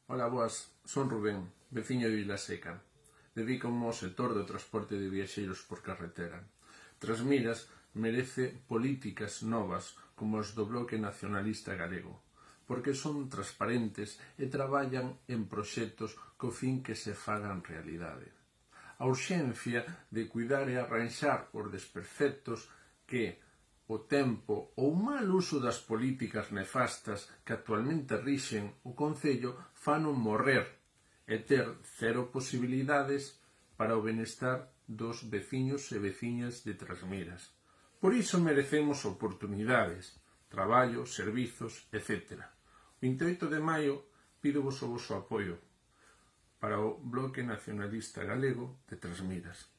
Ola, boas, son Rubén, veciño de Vilaseca. Dedícome ao sector do transporte de viaxeiros por carretera. Trasmiras merece políticas novas como as do Bloque Nacionalista Galego, porque son transparentes e traballan en proxectos co fin que se fagan realidade. A urxencia de cuidar e arranxar os desperfectos que o tempo ou mal uso das políticas nefastas que actualmente rixen o concello fanon morrer e ter cero posibilidades para o benestar dos veciños e veciñas de Trasmiras. Por iso merecemos oportunidades, traballo, servizos, etc. O 28 de maio pídovos o voso apoio para o Bloque Nacionalista Galego de Trasmiras.